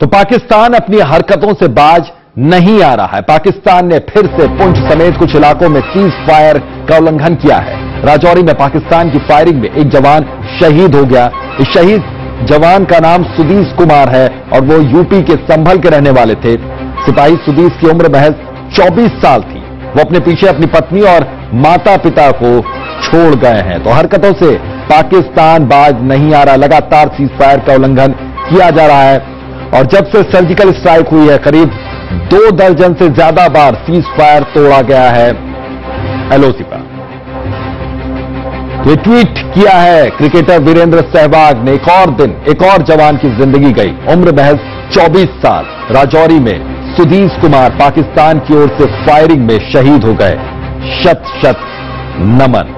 तो पाकिस्तान अपनी हरकतों से बाज नहीं आ रहा है। पाकिस्तान ने फिर से पुंछ समेत कुछ इलाकों में सीज फायर का उल्लंघन किया है। राजौरी में पाकिस्तान की फायरिंग में एक जवान शहीद हो गया। इस शहीद जवान का नाम सुदीस कुमार है और वो यूपी के संभल के रहने वाले थे। सिपाही सुदीस की उम्र महज 24 साल थी। वो अपने पीछे अपनी पत्नी और माता पिता को छोड़ गए हैं। तो हरकतों से पाकिस्तान बाज नहीं आ रहा। लगातार सीज फायर का उल्लंघन किया जा रहा है और जब से सर्जिकल स्ट्राइक हुई है करीब 2 दर्जन से ज्यादा बार सीज फायर तोड़ा गया है एलओसी पर। ये ट्वीट किया है क्रिकेटर वीरेंद्र सहवाग ने। एक और दिन एक और जवान की जिंदगी गई। उम्र महज 24 साल। राजौरी में सुदीस कुमार पाकिस्तान की ओर से फायरिंग में शहीद हो गए। शत शत नमन।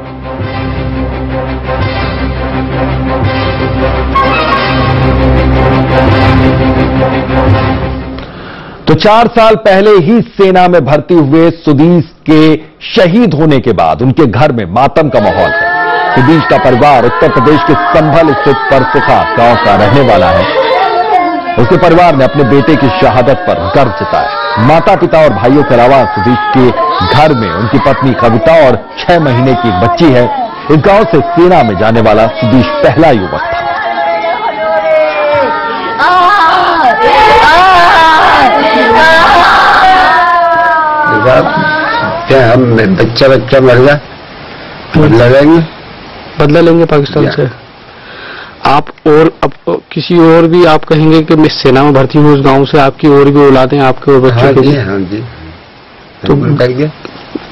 तो 4 साल पहले ही सेना में भर्ती हुए सुदीस के शहीद होने के बाद उनके घर में मातम का माहौल है। सुदीस का परिवार उत्तर प्रदेश के संभल स्थित परसुखा गांव का रहने वाला है। उसके परिवार ने अपने बेटे की शहादत पर गर्व जताया। माता पिता और भाइयों के अलावा सुदीस के घर में उनकी पत्नी कविता और 6 महीने की एक बच्ची है। इस गांव से सेना में जाने वाला सुदीस पहला युवक था। क्या हम बच्चा मर गया, बदला लेंगे पाकिस्तान से। आप और अब किसी और भी आप कहेंगे कि मैं सेना में भर्ती हूँ उस गांव से, आपकी और भी औलादें आपके और बच्चे के? हाँ जी। तो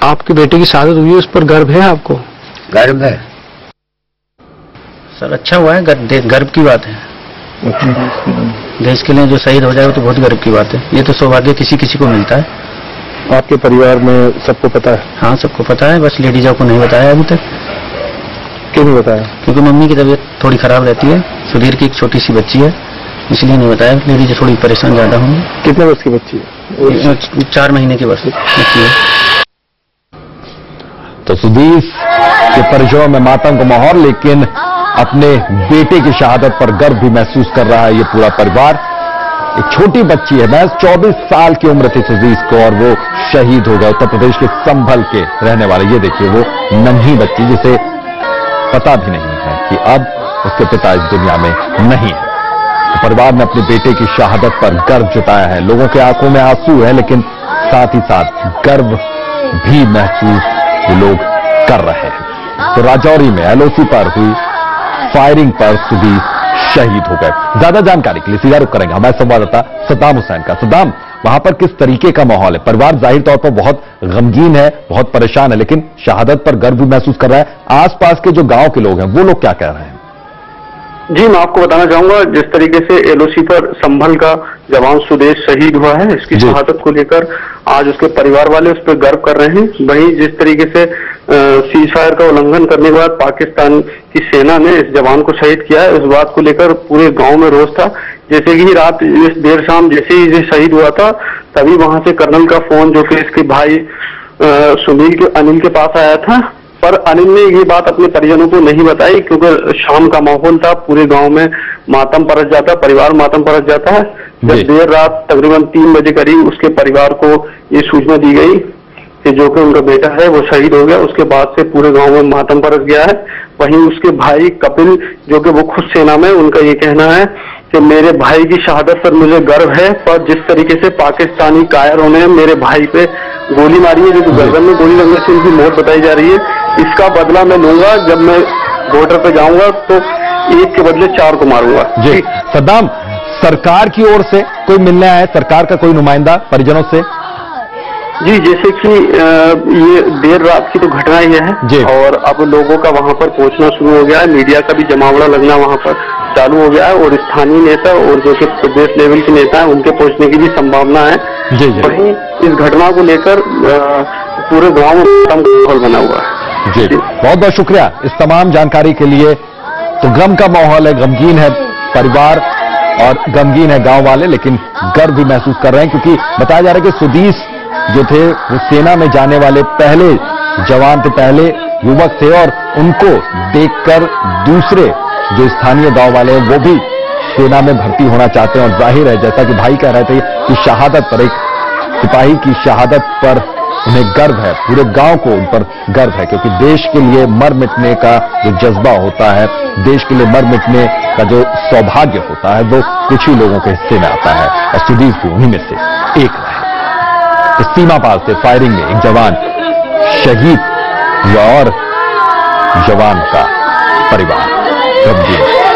आपके बेटे की शहादत हुई है, उस पर गर्व है आपको? गर्व है सर, अच्छा हुआ है, गर्व की बात है। देश के लिए जो शहीद हो जाए तो बहुत गर्व की बात है। ये तो सौभाग्य किसी किसी को मिलता है। आपके परिवार में सबको पता है? हाँ, सबको पता है, बस लेडीजों को नहीं बताया अभी तक। क्यों नहीं बताया? क्योंकि मम्मी की तबीयत थोड़ी खराब रहती है। सुधीर की एक छोटी सी बच्ची है, इसलिए नहीं बताया। लेडीज थोड़ी परेशान ज्यादा होंगी। कितने वर्ष की बच्ची है? 4 महीने की बच्ची है। तो सुदीस के परिजनों में मातम का माहौल, लेकिन अपने बेटे की शहादत पर गर्व भी महसूस कर रहा है ये पूरा परिवार। एक छोटी बच्ची है, महज 24 साल की उम्र थी सुदीस को और वो शहीद हो गया। उत्तर प्रदेश के संभल के रहने वाले, ये देखिए वो नन्ही बच्ची जिसे पता भी नहीं है कि अब उसके पिता इस दुनिया में नहीं है। तो परिवार ने अपने बेटे की शहादत पर गर्व जताया है। लोगों के आंखों में आंसू है, लेकिन साथ ही साथ गर्व भी महसूस ये लोग कर रहे हैं। तो राजौरी में एलओसी पर हुई फायरिंग पर सुदीस शहीद हो गए। ज्यादा जानकारी के लिए सीधा रुख करेंगे हमारे संवाददाता सद्दाम हुसैन का। सद्दाम, वहां पर किस तरीके का माहौल है? परिवार जाहिर तौर पर बहुत गमगीन है, बहुत परेशान है, लेकिन शहादत पर गर्व भी महसूस कर रहा है। आसपास के जो गांव के लोग हैं वो लोग क्या कह रहे हैं? जी, मैं आपको बताना चाहूंगा, जिस तरीके से एलओसी पर संभल का जवान सुदेश शहीद हुआ है, इसकी शहादत को लेकर आज उसके परिवार वाले उस पर गर्व कर रहे हैं। वहीं जिस तरीके से सीज फायर का उल्लंघन करने के बाद पाकिस्तान की सेना ने इस जवान को शहीद किया है, उस बात को लेकर पूरे गांव में रोष था। जैसे कि रात देर शाम जैसे ही ये शहीद हुआ था, तभी वहां से कर्नल का फोन जो कि इसके भाई अनिल के पास आया था, पर अनिल ने ये बात अपने परिजनों को नहीं बताई क्योंकि शाम का माहौल था। पूरे गांव में मातम परस जाता है, परिवार मातम परस जाता है। जब देर रात तकरीबन 3 बजे करीब उसके परिवार को ये सूचना दी गई कि जो कि उनका बेटा है वो शहीद हो गया, उसके बाद से पूरे गांव में मातम परस गया है। वहीं उसके भाई कपिल, जो कि वो खुद सेना में, उनका ये कहना है कि मेरे भाई की शहादत पर मुझे गर्व है, पर जिस तरीके से पाकिस्तानी कायरों ने मेरे भाई पे गोली मारी है, जो गर्दन में गोली लगने से उनकी मौत बताई जा रही है, इसका बदला मैं लूंगा। जब मैं बॉर्डर पे जाऊंगा तो 1 के बदले 4 को मारूंगा। जी सद्दाम, सरकार की ओर से कोई मिलने आया है? सरकार का कोई नुमाइंदा परिजनों से? जी, जैसे कि ये देर रात की तो घटना ही है और अब लोगों का वहां पर पहुंचना शुरू हो गया है। मीडिया का भी जमावड़ा लगना वहां पर चालू हो गया है और स्थानीय नेता और जो कि प्रदेश लेवल के नेता हैं उनके पहुंचने की भी संभावना है। वहीं इस घटना को लेकर पूरे गांव में माहौल बना हुआ है। जी, बहुत बहुत शुक्रिया इस तमाम जानकारी के लिए। तो गम का माहौल है, गमगीन है परिवार और गमगीन है गांव वाले, लेकिन गर्व भी महसूस कर रहे हैं क्योंकि बताया जा रहा है कि सुदीस जो थे वो सेना में जाने वाले पहले जवान थे, पहले युवक थे और उनको देखकर दूसरे जो स्थानीय गांव वाले हैं वो भी सेना में भर्ती होना चाहते हैं। और जाहिर है, जैसा कि भाई कह रहे थे कि शहादत पर, एक सिपाही की शहादत पर उन्हें गर्व है, पूरे गांव को उन पर गर्व है, क्योंकि देश के लिए मर मिटने का जो जज्बा होता है, देश के लिए मर मिटने का जो सौभाग्य होता है, वो कुछ ही लोगों के हिस्से में आता है और सुदीप भी उन्हीं में से एक रहे। इस सीमा पार से फायरिंग में एक जवान शहीद हुआ और जवान का परिवार गमगीन।